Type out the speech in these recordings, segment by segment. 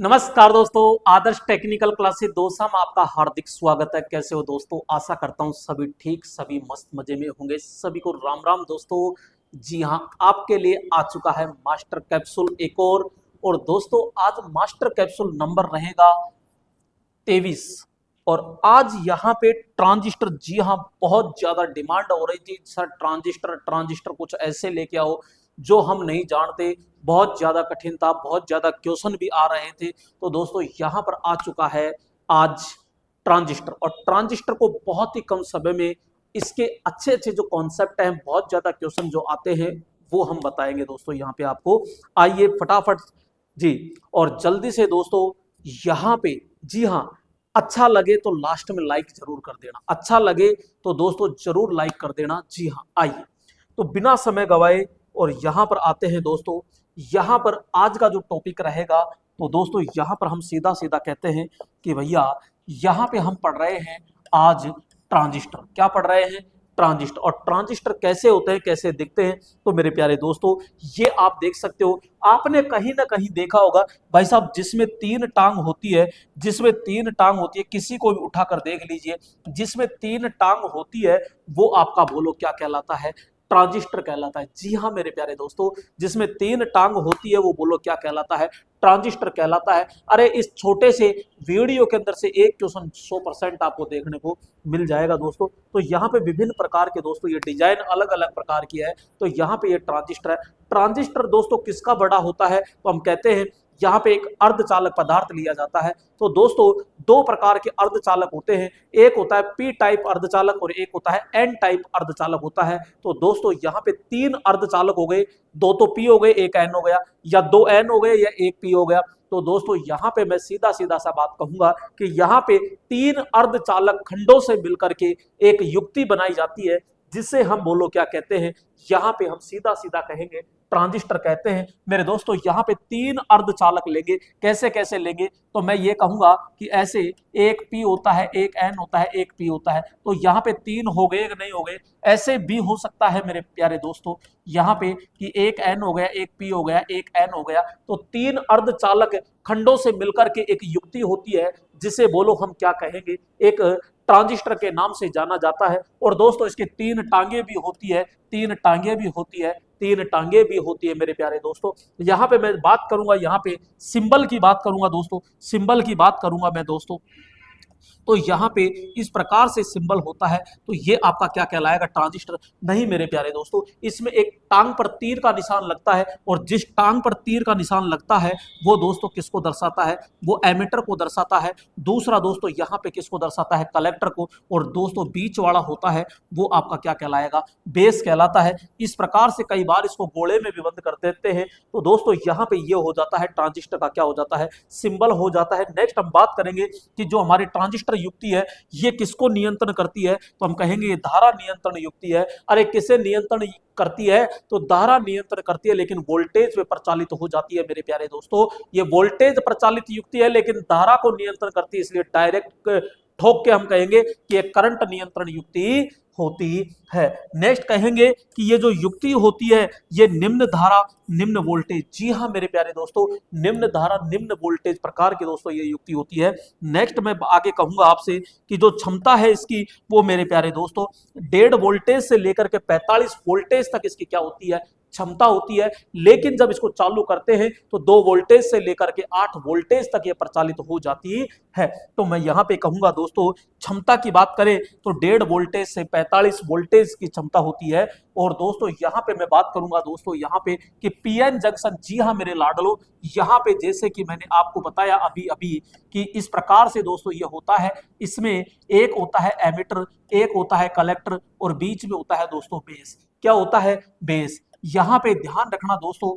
नमस्कार दोस्तों, आदर्श technical classes दोस्त हम आपका हार्दिक स्वागत है। कैसे हो दोस्तों? आशा करता हूं सभी ठीक, सभी मस्त मजे में होंगे। सभी को राम राम दोस्तों। जी हां, आपके लिए आ चुका है मास्टर कैप्सूल एक और दोस्तों आज मास्टर कैप्सूल नंबर रहेगा 23। और आज यहाँ पे ट्रांजिस्टर, जी हाँ, बहुत ज्यादा डिमांड हो रही थी सर, ट्रांजिस्टर ट्रांजिस्टर कुछ ऐसे लेके आओ जो हम नहीं जानते। बहुत ज्यादा कठिन था, बहुत ज्यादा क्वेश्चन भी आ रहे थे। तो दोस्तों यहाँ पर आ चुका है आज ट्रांजिस्टर, और ट्रांजिस्टर को बहुत ही कम समय में इसके अच्छे अच्छे जो कॉन्सेप्ट हैं, बहुत ज्यादा क्वेश्चन जो आते हैं वो हम बताएंगे दोस्तों यहाँ पे आपको। आइए फटाफट जी, और जल्दी से दोस्तों यहाँ पे, जी हाँ, अच्छा लगे तो लास्ट में लाइक जरूर कर देना। अच्छा लगे तो दोस्तों जरूर लाइक कर देना। जी हाँ, आइए तो बिना समय गवाए और यहाँ पर आते हैं दोस्तों। यहाँ पर आज का जो टॉपिक रहेगा, तो दोस्तों यहाँ पर हम सीधा सीधा कहते हैं कि भैया यहाँ पे हम पढ़ रहे हैं आज ट्रांजिस्टर। क्या पढ़ रहे हैं? ट्रांजिस्टर। और ट्रांजिस्टर कैसे होते हैं, कैसे दिखते हैं? तो मेरे प्यारे दोस्तों ये आप देख सकते हो, आपने कहीं ना कहीं देखा होगा भाई साहब, जिसमें तीन टांग होती है, जिसमें तीन टांग होती है, किसी को भी उठाकर देख लीजिए, जिसमें तीन टांग होती है वो आपका बोलो क्या कहलाता है? ट्रांजिस्टर कहलाता है। जी हाँ मेरे प्यारे दोस्तों, जिसमें तीन टांग होती है वो बोलो क्या कहलाता है? ट्रांजिस्टर कहलाता है। अरे इस छोटे से वीडियो के अंदर से एक क्वेश्चन 100% आपको देखने को मिल जाएगा दोस्तों। तो यहाँ पे विभिन्न प्रकार के दोस्तों ये डिजाइन अलग अलग प्रकार की है। तो यहाँ पे ये ट्रांजिस्टर है। ट्रांजिस्टर दोस्तों किसका बड़ा होता है? तो हम कहते हैं यहाँ पे एक अर्धचालक पदार्थ लिया जाता है। तो दोस्तों दो प्रकार के अर्धचालक होते हैं, एक होता है पी टाइप अर्धचालक और एक होता है एन टाइप अर्धचालक होता है। तो दोस्तों यहाँ पे तीन अर्धचालक हो गए, दो तो पी हो गए एक एन हो गया, या दो एन हो गए या एक पी हो गया। तो दोस्तों यहाँ पे मैं सीधा सीधा सा बात कहूंगा कि यहाँ पे तीन अर्धचालक खंडों से मिलकर के एक युक्ति बनाई जाती है, जिसे हम बोलो क्या कहते हैं? यहाँ पे हम सीधा सीधा कहेंगे ट्रांजिस्टर कहते हैं। मेरे दोस्तों यहाँ पे तीन अर्धचालक लेंगे, कैसे कैसे लेंगे? तो मैं ये कहूंगा कि ऐसे एक पी होता है, एक एन होता है, एक पी होता है। तो यहाँ पे तीन हो गए कि नहीं हो गए? ऐसे भी हो सकता है मेरे प्यारे दोस्तों, यहाँ पे कि एक एन हो गया, एक पी हो गया, एक एन हो गया। तो तीन अर्धचालक खंडों से मिलकर के एक युक्ति होती है, जिसे बोलो हम क्या कहेंगे? एक ट्रांजिस्टर के नाम से जाना जाता है। और दोस्तों इसकी तीन टांगे भी होती है, तीन टांगे भी होती है, तीन टांगे भी होती है मेरे प्यारे दोस्तों। यहाँ पे मैं बात करूंगा, यहाँ पे सिंबल की बात करूंगा दोस्तों, सिंबल की बात करूंगा मैं दोस्तों। तो यहाँ पे इस प्रकार से सिंबल होता है। तो ये आपका क्या कहलाएगा? ट्रांजिस्टर। नहीं मेरे प्यारे दोस्तों, इसमें एक टांग पर तीर का निशान लगता है, और जिस टांग पर तीर का निशान लगता है वो दोस्तों किसको दर्शाता है? वो एमीटर को दर्शाता है। दूसरा दोस्तों यहाँ पे किसको दर्शाता है? कलेक्टर को। और दोस्तों बीच वाला होता है वो आपका क्या कहलाएगा? बेस कहलाता है। इस प्रकार से कई बार इसको गोले में भी बंद कर देते हैं। तो दोस्तों यहाँ पे ये हो जाता है ट्रांजिस्टर का क्या हो जाता है? सिंबल हो जाता है। नेक्स्ट हम बात करेंगे कि जो हमारी ट्रांजिस्टर युक्ति है ये किसको नियंत्रण करती है? तो हम कहेंगे ये धारा नियंत्रण युक्ति है। अरे किसे नियंत्रण करती है? तो धारा नियंत्रण करती है, लेकिन वोल्टेज पे प्रचालित हो जाती है मेरे प्यारे दोस्तों। ये वोल्टेज प्रचालित युक्ति है लेकिन धारा को नियंत्रण करती है, इसलिए डायरेक्ट ठोक के हम कहेंगे कि ये करंट नियंत्रण युक्ति होती है। नेक्स्ट कहेंगे कि ये जो युक्ति होती है ये निम्न धारा निम्न वोल्टेज, जी हाँ मेरे प्यारे दोस्तों, निम्न धारा निम्न वोल्टेज प्रकार की दोस्तों ये युक्ति होती है। नेक्स्ट मैं आगे कहूंगा आपसे कि जो क्षमता है इसकी, वो मेरे प्यारे दोस्तों 1.5 वोल्टेज से लेकर के 45 वोल्टेज तक इसकी क्या होती है? क्षमता होती है। लेकिन जब इसको चालू करते हैं तो 2 वोल्टेज से लेकर के 8 वोल्टेज तक ये प्रचालित हो जाती है। तो मैं यहाँ पे कहूंगा दोस्तों, क्षमता की बात करें तो 1.5 वोल्टेज से 45 वोल्टेज की क्षमता होती है। और दोस्तों यहाँ पे मैं बात करूंगा दोस्तों यहाँ पे कि पीएन जंक्शन, जी हाँ मेरे लाडलो, यहाँ पे जैसे कि मैंने आपको बताया अभी अभी कि इस प्रकार से दोस्तों ये होता है। इसमें एक होता है एमीटर, एक होता है कलेक्टर, और बीच में होता है दोस्तों बेस। क्या होता है? बेस। यहाँ पे ध्यान रखना दोस्तों,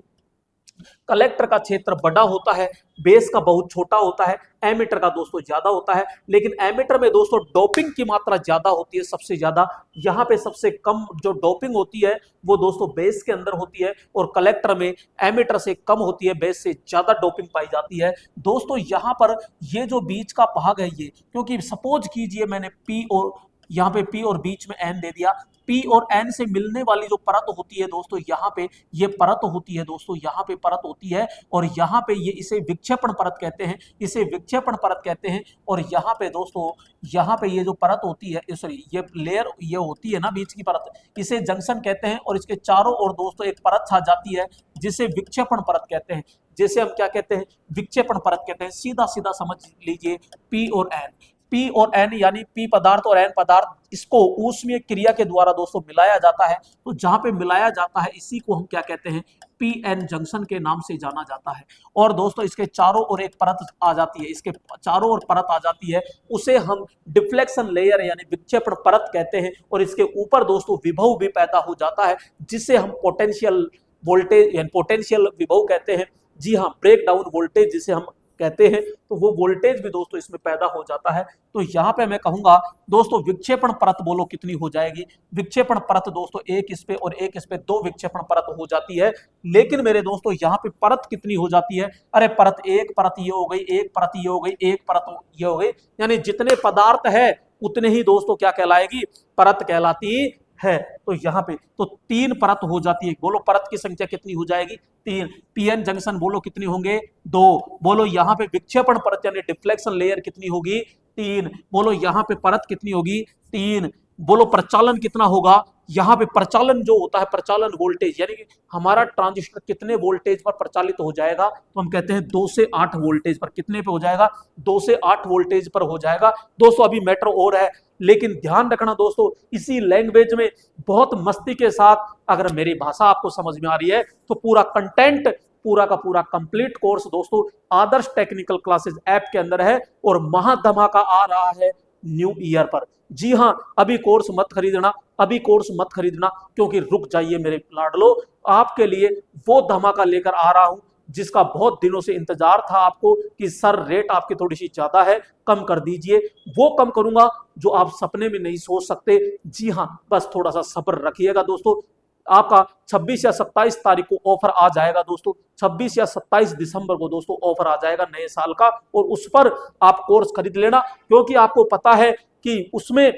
कलेक्टर का क्षेत्र बड़ा होता है, बेस का बहुत छोटा होता है, एमीटर का दोस्तों ज्यादा होता है। लेकिन एमीटर में दोस्तों डोपिंग की मात्रा ज्यादा होती है, सबसे ज्यादा। यहाँ पे सबसे कम जो डोपिंग होती है वो दोस्तों बेस के अंदर होती है, और कलेक्टर में एमीटर से कम होती है, बेस से ज्यादा डोपिंग पाई जाती है दोस्तों। यहाँ पर ये जो बीच का भाग है ये, क्योंकि सपोज कीजिए मैंने पी और यहाँ पे पी और बीच में एन दे दिया, पी और एन से मिलने वाली जो परत होती है दोस्तों, यहाँ पे ये परत होती है दोस्तों, यहाँ पे परत होती है और यहाँ पे ये इसे विक्षेपण परत कहते हैं, इसे विक्षेपण परत कहते हैं। और यहाँ पे दोस्तों, यहाँ पे ये जो परत होती है, सॉरी ये लेयर ये होती है ना बीच की परत, इसे जंक्शन कहते हैं। और इसके चारों ओर दोस्तों एक परत छा जाती है जिसे विक्षेपण परत कहते हैं, जिसे हम क्या कहते हैं, विक्षेपण परत कहते हैं। सीधा सीधा समझ लीजिए पी और एन, पी और एन यानी पी पदार्थ और एन पदार्थ, इसको ऊष्मीय क्रिया के द्वारा दोस्तों मिलाया जाता है। तो जहां पे मिलाया जाता है इसी को हम क्या कहते हैं, पी एन जंक्शन के नाम से जाना जाता है। और दोस्तों इसके चारों ओर एक परत आ जाती है, इसके चारों ओर परत आ जाती है, उसे हम डिफ्लेक्शन लेयर यानी विक्षेपण परत कहते हैं। और इसके ऊपर दोस्तों विभव भी पैदा हो जाता है, जिसे हम पोटेंशियल वोल्टेज यानी पोटेंशियल विभव कहते हैं। जी हाँ, ब्रेक डाउन वोल्टेज जिसे हम कहते हैं, तो वो वोल्टेज भी दोस्तों इसमें पैदा हो जाता है। तो यहाँ पे मैं कहूंगा दोस्तों विक्षेपण परत बोलो कितनी हो जाएगी, विक्षेपण परत दोस्तों एक इस पे और एक इस पे, दो विक्षेपण परत हो जाती है। लेकिन मेरे दोस्तों यहाँ पे परत कितनी हो जाती है, अरे परत एक परत ये हो गई, एक परत ये हो गई, एक परत ये हो गई, यानी जितने पदार्थ है उतने ही दोस्तों क्या कहलाएगी, परत कहलाती है। तो यहाँ पे तो तीन परत हो जाती है। बोलो परत की संख्या कितनी हो जाएगी, तीन। पीएन जंक्शन बोलो कितनी होंगे, दो। बोलो यहाँ पे विक्षेपण परत यानी डिफ्लेक्शन लेयर कितनी होगी, तीन। बोलो यहाँ पे परत कितनी होगी, तीन। बोलो प्रचालन कितना होगा, यहाँ पे प्रचालन जो होता है, प्रचालन वोल्टेज यानी कि हमारा ट्रांजिस्टर कितने वोल्टेज पर प्रचालित हो जाएगा, तो हम कहते हैं 2 से 8 वोल्टेज पर। कितने पे हो जाएगा, 2 से 8 वोल्टेज पर हो जाएगा दोस्तों। अभी मैटर और है, लेकिन ध्यान रखना दोस्तों, इसी लैंग्वेज में बहुत मस्ती के साथ अगर मेरी भाषा आपको समझ में आ रही है तो पूरा कंटेंट, पूरा का पूरा कंप्लीट कोर्स दोस्तों आदर्श टेक्निकल क्लासेस ऐप के अंदर है। और महाधमाका आ रहा है न्यू ईयर पर। जी हां, अभी कोर्स मत खरीदना, अभी कोर्स मत खरीदना, क्योंकि रुक जाइए मेरे लाडलो, आपके लिए वो धमाका लेकर आ रहा हूं जिसका बहुत दिनों से इंतजार था आपको कि सर रेट आपकी थोड़ी सी ज्यादा है, कम कर दीजिए। वो कम करूंगा जो आप सपने में नहीं सोच सकते। जी हां, बस थोड़ा सा सब्र रखिएगा दोस्तों। आपका 26 या 27 तारीख को ऑफर आ जाएगा दोस्तों, 26 या 27 दिसंबर को दोस्तों ऑफर आ जाएगा नए साल का, और उस पर आप कोर्स खरीद लेना। क्योंकि आपको पता है कि उसमें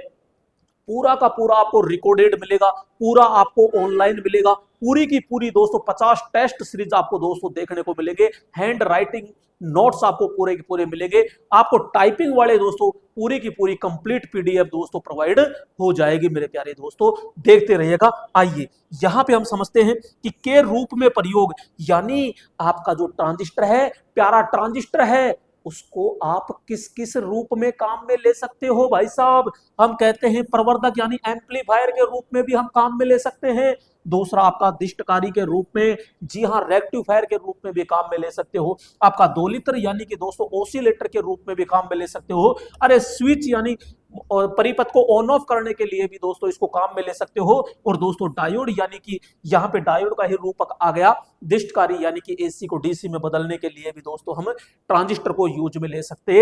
पूरा का पूरा आपको रिकॉर्डेड मिलेगा, पूरा आपको ऑनलाइन मिलेगा, पूरी की पूरी दोस्तों 50 टेस्ट सीरीज आपको दोस्तों देखने को मिलेंगे, हैंड राइटिंग नोट्स आपको पूरे के पूरे मिलेंगे, आपको टाइपिंग वाले दोस्तों पूरी की पूरी कंप्लीट पीडीएफ दोस्तों प्रोवाइड हो जाएगी मेरे प्यारे दोस्तों, देखते रहिएगा। आइए यहां पे हम समझते हैं कि के रूप में प्रयोग, यानी आपका जो ट्रांजिस्टर है, प्यारा ट्रांजिस्टर है, उसको आप किस किस रूप में काम में ले सकते हो भाई साहब। हम कहते हैं प्रवर्धक यानी एम्पलीफायर के रूप में भी हम काम में ले सकते हैं। दूसरा आपका दिष्टकारी के रूप में, जी हाँ रेक्टिफायर के रूप में भी काम में ले सकते हो। आपका दोलित्र यानी कि दोस्तों ओसिलेटर के रूप में भी काम में ले सकते हो। अरे स्विच यानी परिपथ को ऑन ऑफ करने के लिए भी दोस्तों इसको काम में ले सकते हो। और दोस्तों डायोड यानी कि यहाँ पे डायोड का ही रूपक आ गया, दिष्टकारी यानी कि एसी को डीसी में बदलने के लिए भी दोस्तों हम ट्रांजिस्टर को यूज में ले सकते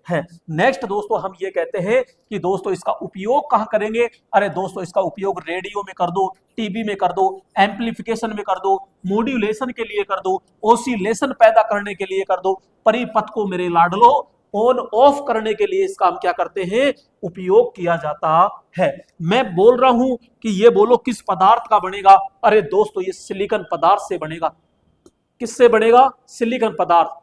हैं। नेक्स्ट दोस्तों हम ये कहते हैं कि दोस्तों इसका उपयोग कहाँ करेंगे, अरे दोस्तों इसका उपयोग रेडियो में कर दो, टीवी में कर दो, एम्पलीफिकेशन में कर दो, मॉड्यूलेशन के लिए कर दो, ओसिलेशन पैदा करने के लिए कर दो, परिपथ को मेरे लाडलो ऑन ऑफ करने के लिए इसका हम क्या करते हैं, उपयोग किया जाता है। मैं बोल रहा हूं कि ये बोलो किस पदार्थ का बनेगा, अरे दोस्तों ये सिलिकॉन पदार्थ से बनेगा। किससे बनेगा, सिलिकॉन पदार्थ।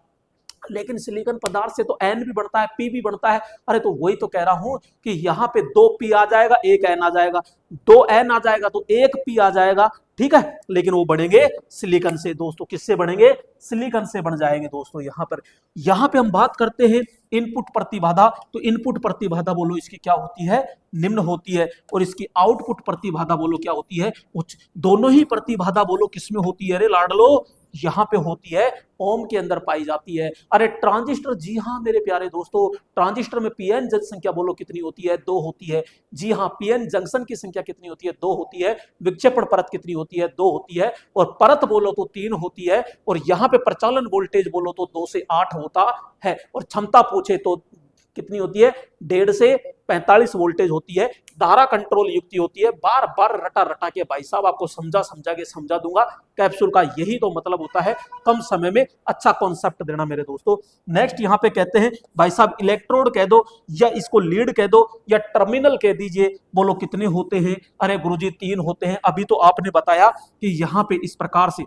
लेकिन सिलिकॉन पदार्थ से तो एन भी बनता है, पी भी बनता है। अरे तो वही तो कह रहा हूं कि यहाँ पे 2 पी आ जाएगा, 1 एन आ जाएगा, 2 एन आ जाएगा तो 1 पी आ जाएगा, ठीक है। लेकिन वो बनेंगे सिलिकॉन से दोस्तों, किससे बनेंगे, सिलिकॉन से बन जाएंगे दोस्तों। यहाँ पे हम बात करते हैं इनपुट प्रतिबाधा। तो इनपुट प्रतिबाधा बोलो इसकी क्या होती है, निम्न होती है। और इसकी आउटपुट प्रतिबाधा बोलो क्या होती है, उच्च। दोनों ही प्रतिबाधा बोलो किसमें होती है, अरे लाडलो यहाँ पे होती है, ओम के अंदर पाई जाती है। अरे ट्रांजिस्टर, जी हाँ मेरे प्यारे दोस्तों, ट्रांजिस्टर में पीएन संख्या बोलो कितनी होती है, 2 होती है। जी हाँ, पीएन जंक्शन की संख्या कितनी होती है, 2 होती है। विक्षेपण परत कितनी होती है, 2 होती है। और परत बोलो तो 3 होती है। और यहाँ पे प्रचालन वोल्टेज बोलो तो 2 से 8 होता है। और क्षमता पूछे तो कितनी होती है, 1.5 से 45 वोल्टेज होती है। धारा कंट्रोल युक्ति होती है। बार बार रटा रटा के भाई साहब आपको समझा समझा के समझा दूंगा। कैप्सूल का यही तो मतलब होता है, कम समय में अच्छा कॉन्सेप्ट देना मेरे दोस्तों। नेक्स्ट यहाँ पे कहते हैं भाई साहब इलेक्ट्रोड कह दो या इसको लीड कह दो या टर्मिनल कह दीजिए, बोलो कितने होते हैं? अरे गुरुजी 3 होते हैं। अभी तो आपने बताया कि यहाँ पे इस प्रकार से,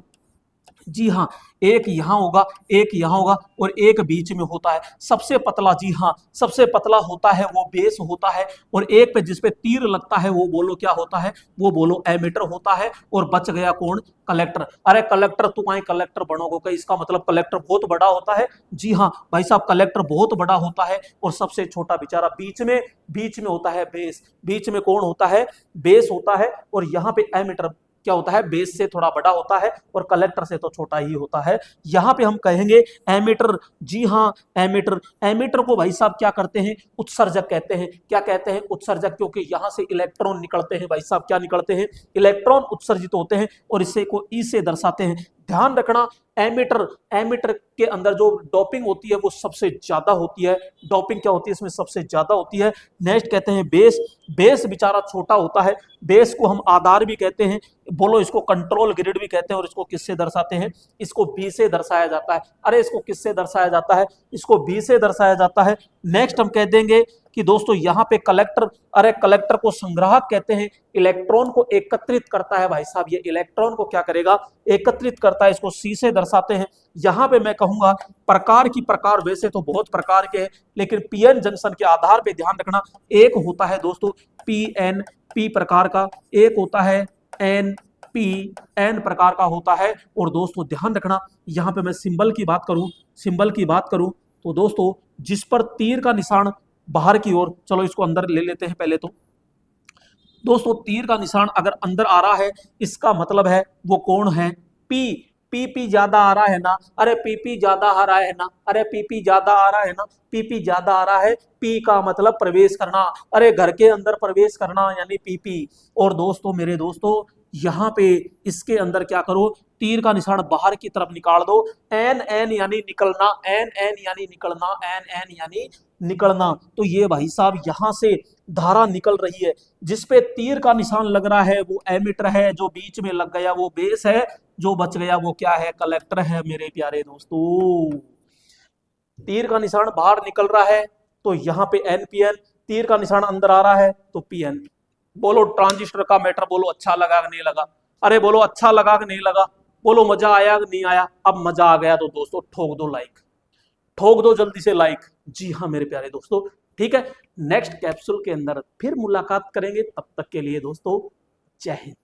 जी हाँ, एक यहां होगा, एक यहां होगा और एक बीच में होता है। सबसे पतला, जी हाँ, सबसे पतला होता है वो बेस होता है, और एक पे जिसपे तीर लगता है वो बोलो क्या होता है? वो बोलो एमीटर होता है। और बच गया कौन? कलेक्टर। अरे कलेक्टर, तुम आए कलेक्टर बनोगे क्या? इसका मतलब कलेक्टर बहुत बड़ा होता है। जी हाँ भाई साहब, कलेक्टर बहुत बड़ा होता है और सबसे छोटा बेचारा बीच में होता है बेस। बीच में कौन होता है? बेस होता है। और यहाँ पे एमीटर क्या होता है? बेस से थोड़ा बड़ा होता है और कलेक्टर से तो छोटा ही होता है। यहां पे हम कहेंगे एमीटर। जी हां, एमीटर। एमीटर को भाई साहब क्या करते हैं? उत्सर्जक कहते हैं। क्या कहते हैं? उत्सर्जक, क्योंकि यहां से इलेक्ट्रॉन निकलते हैं भाई साहब। क्या निकलते हैं? इलेक्ट्रॉन उत्सर्जित होते हैं और इसे को ई से दर्शाते हैं। ध्यान रखना, एमीटर के अंदर जो डोपिंग होती है वो सबसे ज्यादा होती है। डोपिंग क्या होती है इसमें? सबसे ज्यादा होती है। नेक्स्ट कहते हैं बेस। बेस बेचारा छोटा होता है। बेस को हम आधार भी कहते हैं, बोलो इसको कंट्रोल ग्रिड भी कहते हैं। और इसको किससे दर्शाते हैं? इसको बी से दर्शाया जाता है। अरे इसको किससे दर्शाया जाता है? इसको बी से दर्शाया जाता है। नेक्स्ट हम कह देंगे कि दोस्तों यहाँ पे कलेक्टर, अरे कलेक्टर को संग्राहक कहते हैं। इलेक्ट्रॉन को एकत्रित करता है भाई साहब। ये इलेक्ट्रॉन को क्या करेगा? एकत्रित करता है। इसको सी से दर्शाते हैं। यहाँ पे मैं कहूंगा प्रकार की प्रकार वैसे तो बहुत प्रकार के हैं, लेकिन पीएन जंक्शन के आधार पे ध्यान रखना। एक होता है दोस्तों पीएन, पी प्रकार का। एक होता है एन पी, एन प्रकार का होता है। और दोस्तों ध्यान रखना, यहाँ पे मैं सिंबल की बात करूं तो दोस्तों जिस पर तीर का निशान बाहर की ओर, चलो इसको अंदर ले लेते हैं पहले तो। दोस्तों तीर का निशान अगर अंदर आ रहा है, इसका मतलब है वो कौन है? पी। पी ज्यादा आ रहा है ना? अरे पी ज्यादा आ रहा है ना? अरे पी ज्यादा आ रहा है ना? पी ज्यादा आ रहा है। पी का मतलब प्रवेश करना, अरे घर के अंदर प्रवेश करना यानी पी। और दोस्तों मेरे दोस्तों यहाँ पे इसके अंदर क्या करो? तीर का निशान बाहर की तरफ निकाल दो। एन एन यानी निकलना, एन एन यानी निकलना, एन एन यानी निकलना। तो ये भाई साहब यहाँ से धारा निकल रही है। जिसपे तीर का निशान लग रहा है वो एमीटर है, जो बीच में लग गया वो बेस है, जो बच गया वो क्या है? कलेक्टर है मेरे प्यारे दोस्तों। तीर का निशान बाहर निकल रहा है तो यहाँ पे एनपीएन, तीर का निशान अंदर आ रहा है तो पीएन। बोलो ट्रांजिस्टर का मैटर, बोलो अच्छा लगा कि नहीं लगा? अरे बोलो अच्छा लगा कि नहीं लगा? बोलो मजा आया कि नहीं आया? अब मजा आ गया तो दोस्तों ठोक दो लाइक, ठोक दो जल्दी से लाइक। जी हाँ मेरे प्यारे दोस्तों, ठीक है। नेक्स्ट कैप्सूल के अंदर फिर मुलाकात करेंगे, तब तक के लिए दोस्तों जय हिंद।